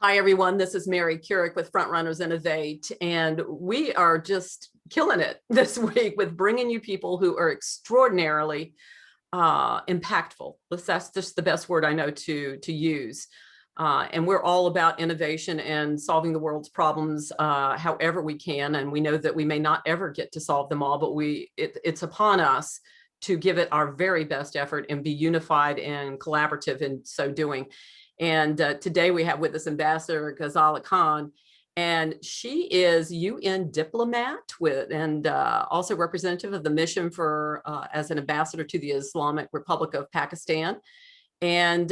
Hi, everyone. This is Mary Kurek with Frontrunners Innovate, and we are just killing it this week with bringing you people who are extraordinarily impactful. That's just the best word I know to use. And we're all about innovation and solving the world's problems however we can. And we know that we may not ever get to solve them all, but it's upon us to give it our very best effort and be unified and collaborative in so doing. And today we have with us Ambassador Ghazala Khan, and she is UN diplomat and also representative of the mission for as an ambassador to the Islamic Republic of Pakistan, and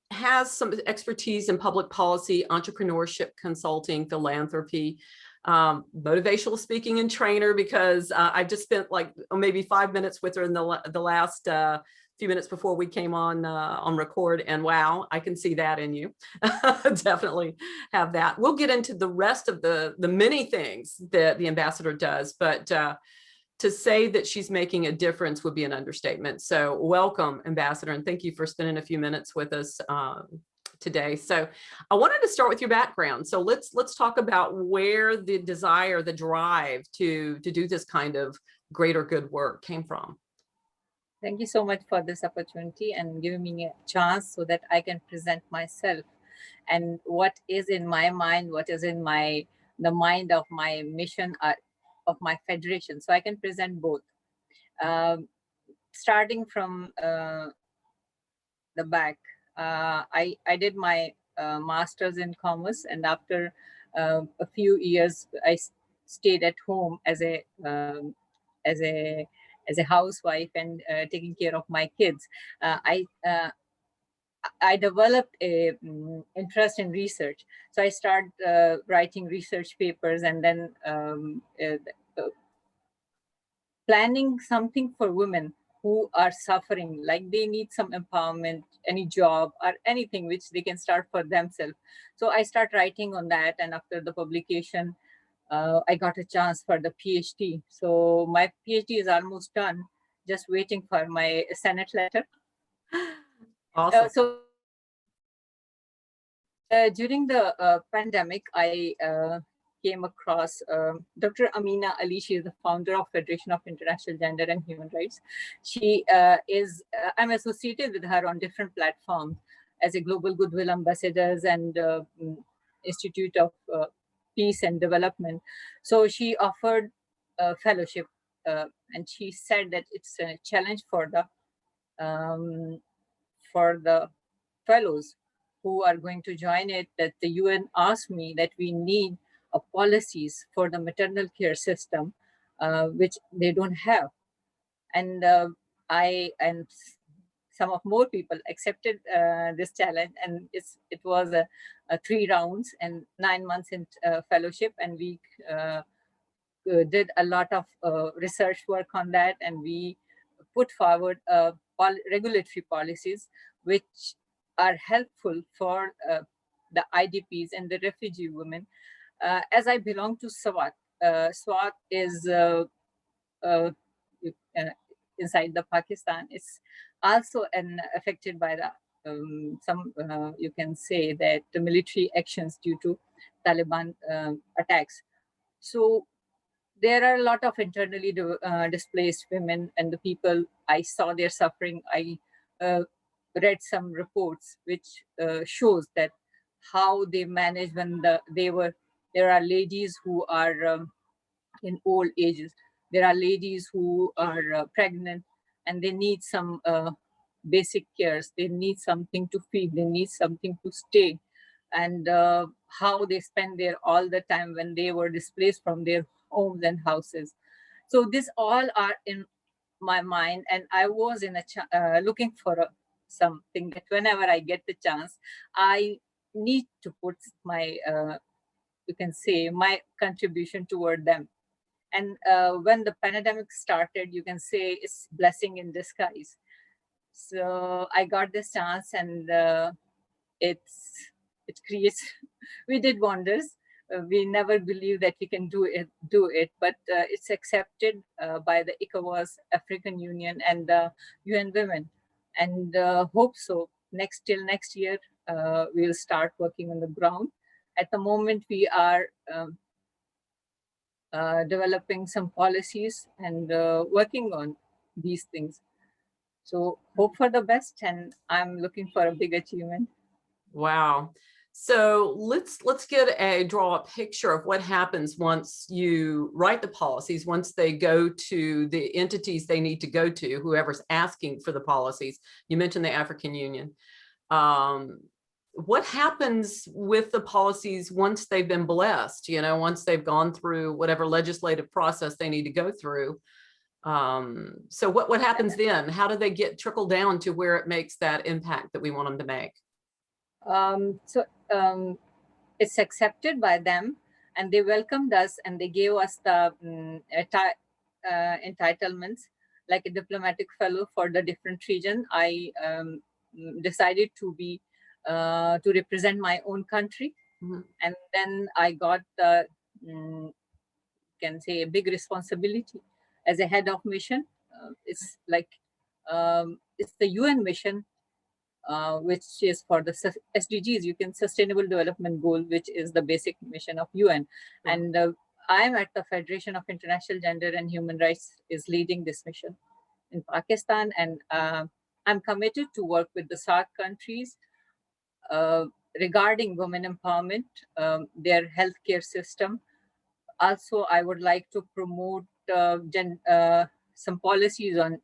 has some expertise in public policy, entrepreneurship, consulting, philanthropy, motivational speaking and trainer, because I just spent like maybe 5 minutes with her in the last few minutes before we came on record, and wow, I can see that in you. Definitely have that. We'll get into the rest of the many things that the ambassador does, but to say that she's making a difference would be an understatement. So welcome, Ambassador, and thank you for spending a few minutes with us today. So I wanted to start with your background. So let's talk about where the desire, the drive to do this kind of greater good work came from. Thank you so much for this opportunity and giving me a chance so that I can present myself and what is in my mind, what is in the mind of my mission, of my federation. So I can present both. Starting from the back, I did my master's in commerce, and after a few years, I stayed at home as a housewife and taking care of my kids. I developed a interest in research. So I started writing research papers, and then planning something for women who are suffering, like they need some empowerment, any job or anything which they can start for themselves. So I start writing on that, and after the publication, I got a chance for the PhD. So my PhD is almost done, just waiting for my Senate letter. Awesome. During the pandemic, I came across Dr. Amina Ali. She is the founder of Federation of International Gender and Human Rights. She I'm associated with her on different platforms as a Global Goodwill Ambassadors and Institute of Peace and Development. So she offered a fellowship, and she said that it's a challenge for the fellows who are going to join it, that the UN asked me that we need policies for the maternal care system, which they don't have. And I and some of more people accepted this challenge, and it was a 3 rounds and 9 months in fellowship, and we did a lot of research work on that, and we put forward regulatory policies which are helpful for the IDPs and the refugee women. As I belong to SWAT, SWAT is inside the Pakistan. It's also affected by the you can say that the military actions due to Taliban attacks. So there are a lot of internally displaced women, and the people, I saw their suffering. I read some reports which shows that how they manage when there are ladies who are in old ages. There are ladies who are pregnant, and they need some basic cares. They need something to feed. They need something to stay. And how they spend there all the time when they were displaced from their homes and houses. So this all are in my mind, and I was in looking for something that whenever I get the chance, I need to put my, you can say, my contribution toward them. And when the pandemic started, you can say it's blessing in disguise. So I got this chance, and it creates, we did wonders. We never believed that we can do it, but it's accepted by the ECOWAS, African Union, and the UN Women. And hope so. Till next year, we'll start working on the ground At the moment, we are developing some policies and working on these things. So hope for the best, and I'm looking for a big achievement. Wow. So let's draw a picture of what happens once you write the policies, once they go to the entities they need to go to, whoever's asking for the policies. You mentioned the African Union. What happens with the policies once they've been blessed, you know, once they've gone through whatever legislative process they need to go through? So what happens then? How do they get trickle down to where it makes that impact that we want them to make? It's accepted by them, and they welcomed us, and they gave us the entitlements, like a diplomatic fellow for the different region. I decided to represent my own country. Mm-hmm. And then I got the can say a big responsibility as a head of mission. It's like it's the UN mission, which is for the SDGs, Sustainable Development Goal, which is the basic mission of UN. Mm-hmm. And I'm at the Federation of International Gender and Human Rights is leading this mission in Pakistan. And I'm committed to work with the SAARC countries regarding women empowerment, their healthcare system. Also, I would like to promote some policies on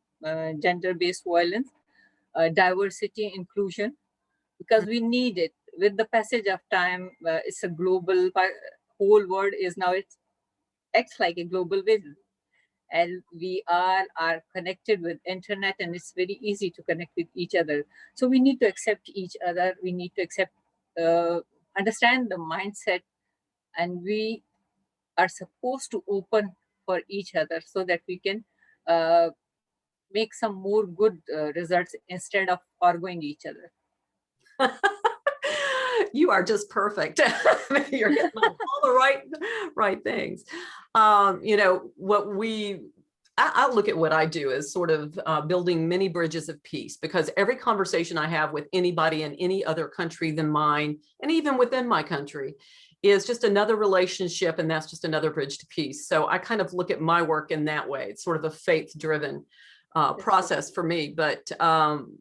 gender-based violence, diversity, inclusion, because we need it. With the passage of time, it's a global, whole world is now, it acts like a global village. And we are connected with internet, and it's very easy to connect with each other. So we need to accept each other. We need to understand the mindset, and we are supposed to open for each other so that we can make some more good results instead of arguing each other. You are just perfect. You're hitting on all the right things. You know, I look at what I do as sort of building many bridges of peace, because every conversation I have with anybody in any other country than mine, and even within my country, is just another relationship, and that's just another bridge to peace. So I kind of look at my work in that way. It's sort of a faith-driven process for me. But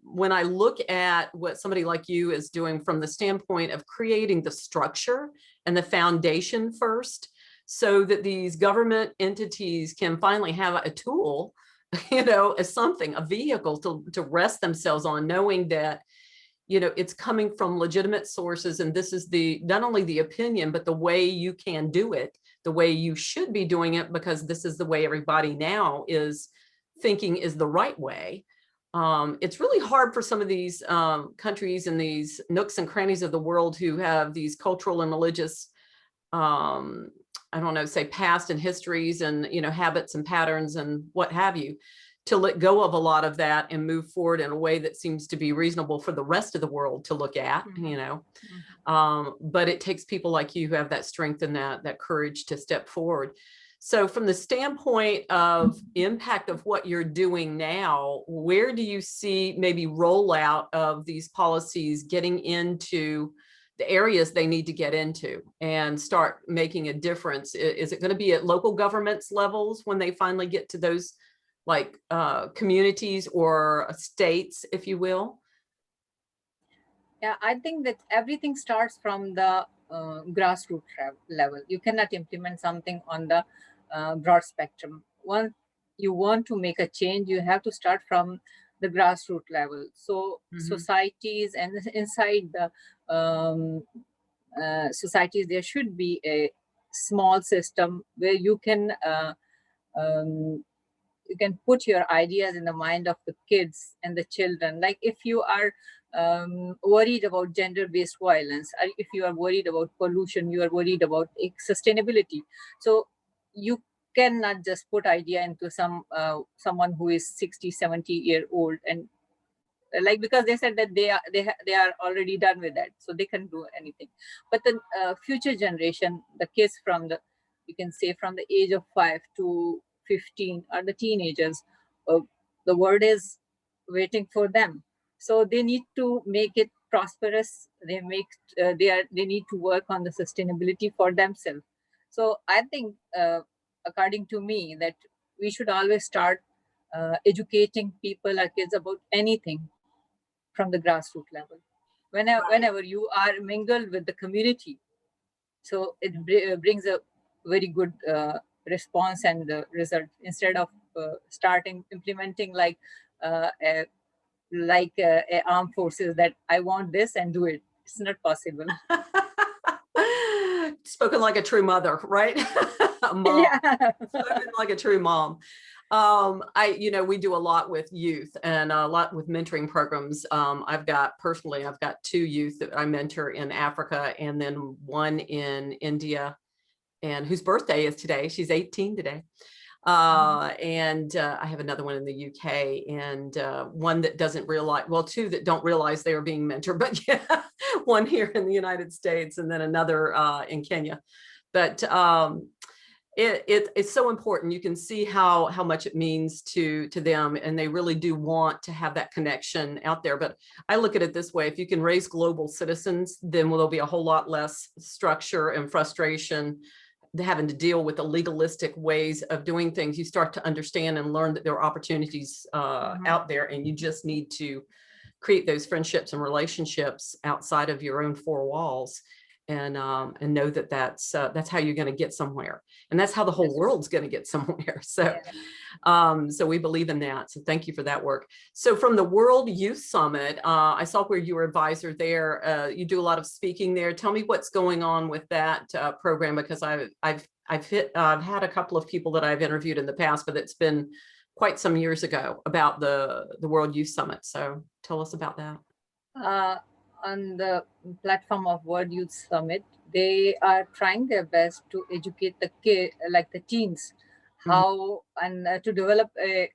when I look at what somebody like you is doing from the standpoint of creating the structure and the foundation first, so that these government entities can finally have a tool, you know, as something, a vehicle to rest themselves on, knowing that, you know, it's coming from legitimate sources, and this is not only the opinion, but the way you can do it, the way you should be doing it, because this is the way everybody now is thinking is the right way. It's really hard for some of these countries and these nooks and crannies of the world who have these cultural and religious, I don't know, say past and histories and, you know, habits and patterns and what have you, to let go of a lot of that and move forward in a way that seems to be reasonable for the rest of the world to look at, mm-hmm. you know. Mm-hmm. But it takes people like you who have that strength and that courage to step forward. So from the standpoint of impact of what you're doing now, where do you see maybe rollout of these policies getting into the areas they need to get into and start making a difference? Is it going to be at local governments levels when they finally get to those, like communities or states, if you will? Yeah, I think that everything starts from the grassroots level. You cannot implement something on the broad spectrum. Once you want to make a change, you have to start from the grassroots level. So mm-hmm. societies, and inside the societies, there should be a small system where you can put your ideas in the mind of the kids and the children. Like if you are worried about gender-based violence, or if you are worried about pollution, you are worried about sustainability. So you cannot just put idea into someone who is 60, 70-year-old, and like, because they said that they are already done with that, so they can do anything. But the future generation, the kids from the, you can say from the age of 5 to 15, are the teenagers. The world is waiting for them. So they need to make it prosperous, they need to work on the sustainability for themselves. So I think, according to me, that we should always start educating people, our kids, about anything from the grassroots level. Whenever you are mingled with the community, so it brings a very good response and result, instead of implementing like armed forces, that I want this and do it. It's not possible. Spoken like a true mother, right? A mom. Yeah. Spoken like a true mom. We do a lot with youth and a lot with mentoring programs. I've got 2 youth that I mentor in Africa, and then one in India, and whose birthday is today. She's 18 today. And I have another one in the UK, and one that doesn't realize, well, 2 that don't realize they are being mentored, but yeah, one here in the United States, and then another in Kenya. But it's so important. You can see how much it means to them, and they really do want to have that connection out there. But I look at it this way: if you can raise global citizens, then there'll be a whole lot less structure and frustration having to deal with the legalistic ways of doing things. You start to understand and learn that there are opportunities out there, and you just need to create those friendships and relationships outside of your own 4 walls, and know that that's how you're going to get somewhere, and that's how the whole world's going to get somewhere. So so we believe in that. So thank you for that work. So from the World Youth Summit, I saw where you were advisor there. You do a lot of speaking there. Tell me what's going on with that program, because I've had a couple of people that I've interviewed in the past, but it's been quite some years ago, about the World Youth Summit. So tell us about that. On the platform of World Youth Summit, they are trying their best to educate the teens, how and to develop a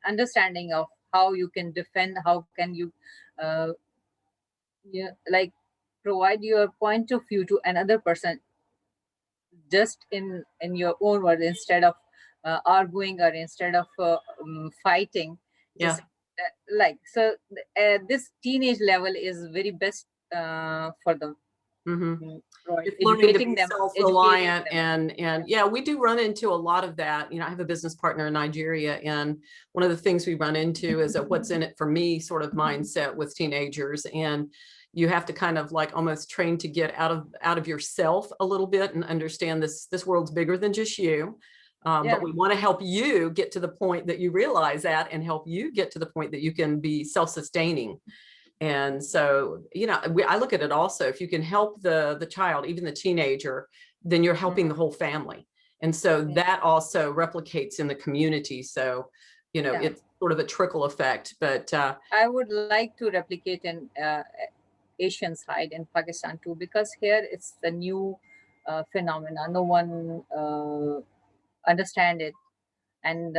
understanding of how you can defend, how can you provide your point of view to another person, just in your own words, instead of arguing, or instead of fighting. Just this teenage level is very best for them. It's learning to be self-reliant, and yeah, we do run into a lot of that. I have a business partner in Nigeria, and one of the things we run into is a what's in it for me sort of mindset with teenagers, and you have to kind of like almost train to get out of yourself a little bit and understand this world's bigger than just you. But we want to help you get to the point that you realize that, and help you get to the point that you can be self-sustaining. And so, I look at it also, if you can help the child, even the teenager, then you're helping the whole family. And so that also replicates in the community. So, it's sort of a trickle effect. But I would like to replicate in Asian side in Pakistan too, because here it's a new phenomena. No one understand it. And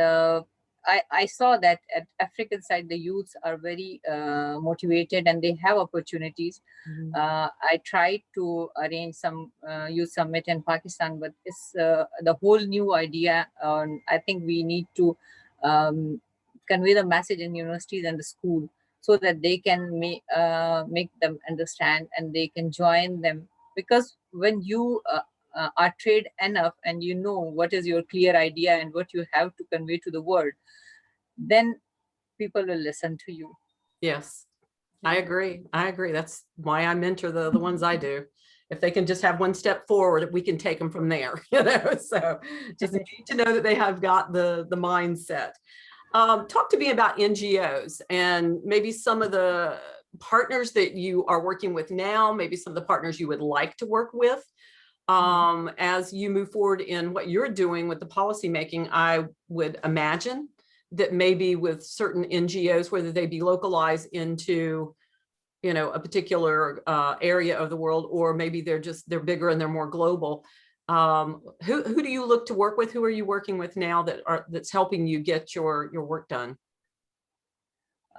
I saw that at African side, the youths are very motivated, and they have opportunities. I tried to arrange some youth summit in Pakistan, but it's the whole new idea. I think we need to convey the message in universities and the school, so that they can make them understand, and they can join them. Because when you are trained enough, and you know what is your clear idea and what you have to convey to the world, then people will listen to you. Yes, I agree. That's why I mentor the ones I do. If they can just have one step forward, we can take them from there. So just need to know that they have got the mindset. Talk to me about NGOs, and maybe some of the partners that you are working with now, maybe some of the partners you would like to work with as you move forward in what you're doing with the policy making. I would imagine that maybe with certain NGOs, whether they be localized into, a particular area of the world, or maybe they're bigger and they're more global. Who do you look to work with? Who are you working with now that's helping you get your work done?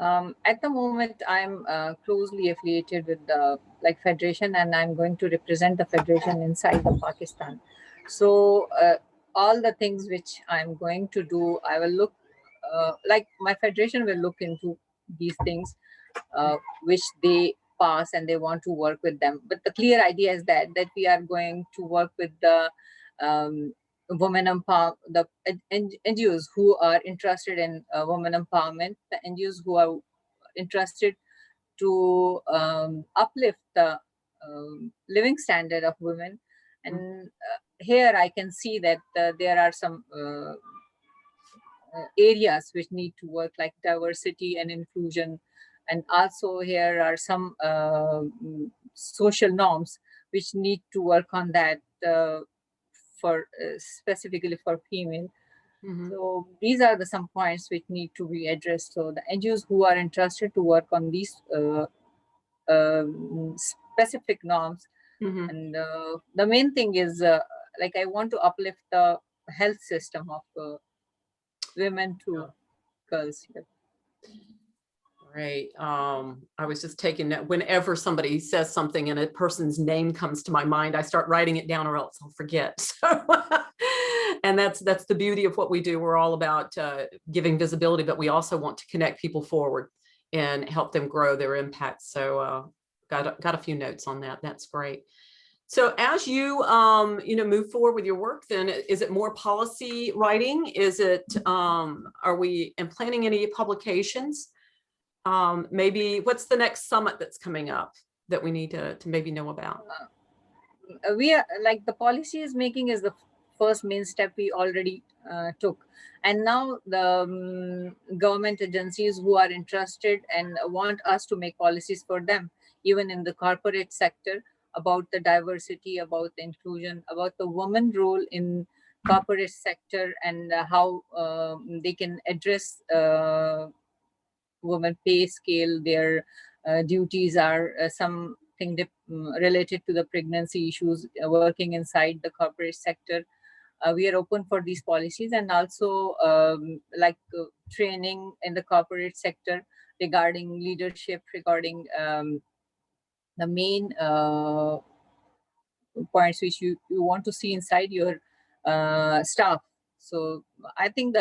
At the moment, I'm closely affiliated with the federation, and I'm going to represent the federation inside the Pakistan. So all the things which I'm going to do, I will look my federation will look into these things which they pass and they want to work with them. But the clear idea is that we are going to work with the women empower the NGOs who are interested in women empowerment, the NGOs who are interested to uplift the living standard of women. And here I can see that there are some areas which need to work, like diversity and inclusion. And also here are some social norms which need to work on that for specifically for female. So these are some points which need to be addressed. So the NGOs who are interested to work on these specific norms. And the main thing is like I want to uplift the health system of women to girls here. Great. I was just taking that. Whenever somebody says something and a person's name comes to my mind, I start writing it down or else I'll forget. So, and that's the beauty of what we do. We're all about giving visibility, but we also want to connect people forward and help them grow their impact. So got a few notes on that. That's great. So as you move forward with your work, then is it more policy writing? Is it are we planning any publications? Maybe what's the next summit that's coming up that we need to maybe know about? We are like the policies making is the first main step we already took. And now the government agencies who are interested and want us to make policies for them, even in the corporate sector, about the diversity, about the inclusion, about the woman role in corporate sector, and how they can address women pay scale, their duties are something related to the pregnancy issues, working inside the corporate sector. We are open for these policies, and also training in the corporate sector regarding leadership, regarding the main points which you want to see inside your staff. So I think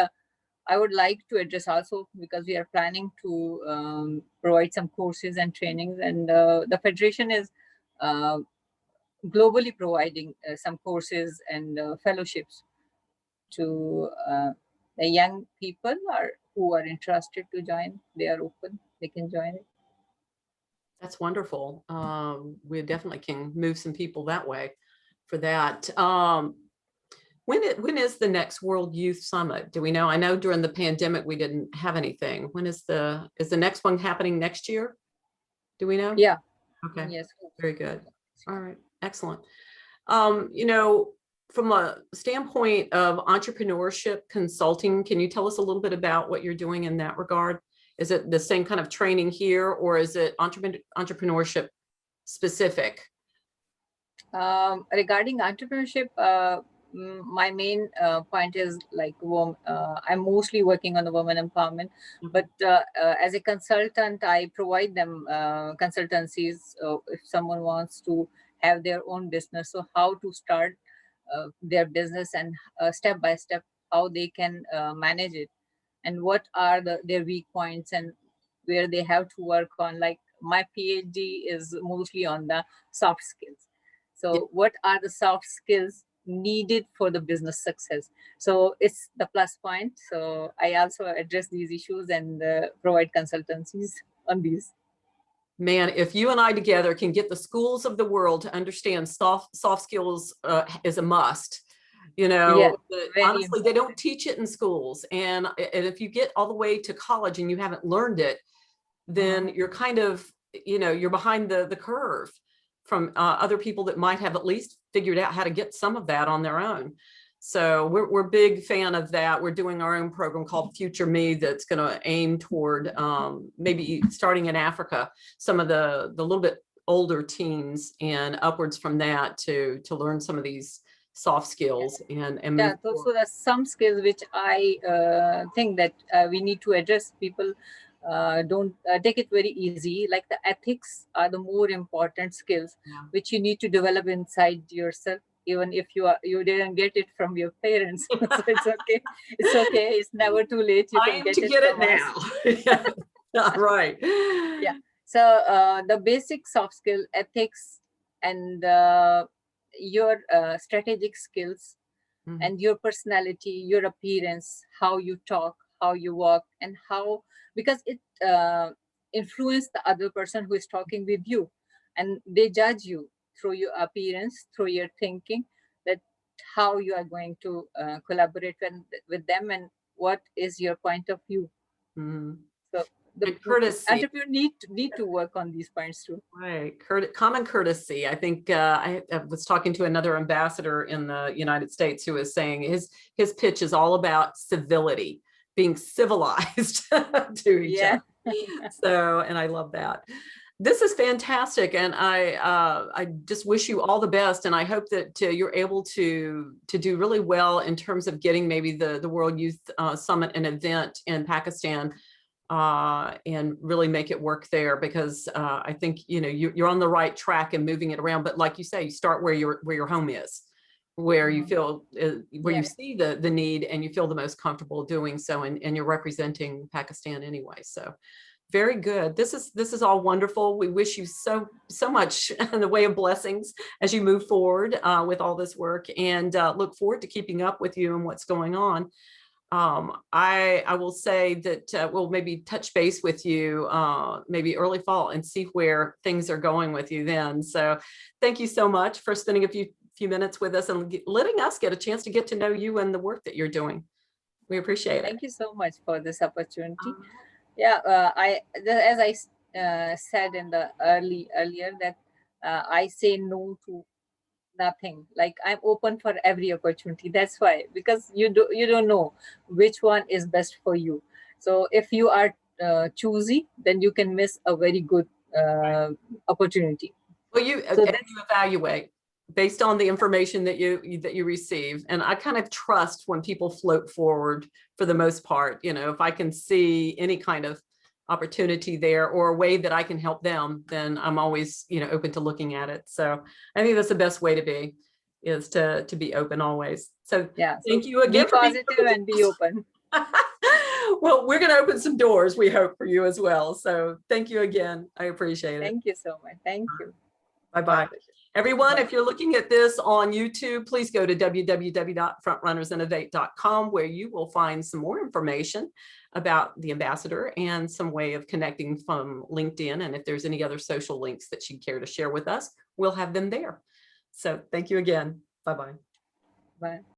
I would like to address also, because we are planning to provide some courses and trainings, and the Federation is globally providing some courses and fellowships to the young people who are interested to join. They are open, they can join it. That's wonderful. We definitely can move some people that way for that. When is the next World Youth Summit? Do we know? I know during the pandemic we didn't have anything. When is the next one happening next year? Do we know? Yeah. Okay. Yes. Very good. All right. Excellent. From a standpoint of entrepreneurship consulting, can you tell us a little bit about what you're doing in that regard? Is it the same kind of training here, or is it entrepreneurship specific? Regarding entrepreneurship, my main point is like I'm mostly working on the women empowerment, but as a consultant, I provide them consultancies if someone wants to have their own business. So how to start their business, and step by step how they can manage it, and what are their weak points and where they have to work on. Like my PhD is mostly on the soft skills. So what are the soft skills needed for the business success? So it's the plus point. So I also address these issues and provide consultancies on these. Man, if you and I together can get the schools of the world to understand soft skills is a must. Yeah, honestly, they don't teach it in schools. And if you get all the way to college and you haven't learned it, then you're kind of, you're behind the curve from other people that might have at least figured out how to get some of that on their own. So we're a big fan of that. We're doing our own program called Future Me that's going to aim toward maybe starting in Africa, some of the little bit older teens and upwards from that to learn some of these soft skills and yeah. So there's some skills which I think that we need to address. People don't take it very easy. Like the ethics are the more important skills which you need to develop inside yourself. Even if you didn't get it from your parents, so it's okay. It's okay. It's never too late. You can get it now. Yeah. Right. Yeah. So the basic soft skill, ethics, and your strategic skills, and your personality, your appearance, how you talk, how you walk, and how, because it influence the other person who is talking with you, and they judge you through your appearance, through your thinking, that how you are going to collaborate with them, and what is your point of view. So the courtesy. entrepreneur need to work on these points too. Right, common courtesy. I think I was talking to another ambassador in the United States who was saying his pitch is all about civility, being civilized to each other. So, and I love that. This is fantastic, and I just wish you all the best, and I hope that you're able to do really well in terms of getting maybe the World Youth Summit, an event in Pakistan, and really make it work there, because I think you're on the right track and moving it around. But like you say, you start where your home is, where you feel where you see the need and you feel the most comfortable doing so, and you're representing Pakistan anyway. So very good. This is all wonderful. We wish you so much in the way of blessings as you move forward with all this work, and look forward to keeping up with you and what's going on. I will say that we'll maybe touch base with you maybe early fall and see where things are going with you then. So thank you so much for spending a few minutes with us and letting us get a chance to get to know you and the work that you're doing. We appreciate it. Thank you so much for this opportunity. Yeah, as I said in the earlier that I say no to nothing. Like, I'm open for every opportunity. That's why, because you don't know which one is best for you. So if you are choosy, then you can miss a very good opportunity. Well, you evaluate based on the information that you receive, and I kind of trust when people float forward for the most part. If I can see any kind of opportunity there or a way that I can help them, then I'm always open to looking at it. So I think that's the best way to be, is to be open always. So yeah, thank you again. Be positive and be open. Well, we're going to open some doors, we hope, for you as well. So thank you again. I appreciate it. Thank you so much. Thank you. Bye-bye. Everyone, if you're looking at this on YouTube, please go to www.frontrunnersinnovate.com, where you will find some more information about the ambassador and some way of connecting from LinkedIn. And if there's any other social links that you'd care to share with us, we'll have them there. So thank you again. Bye-bye. Bye.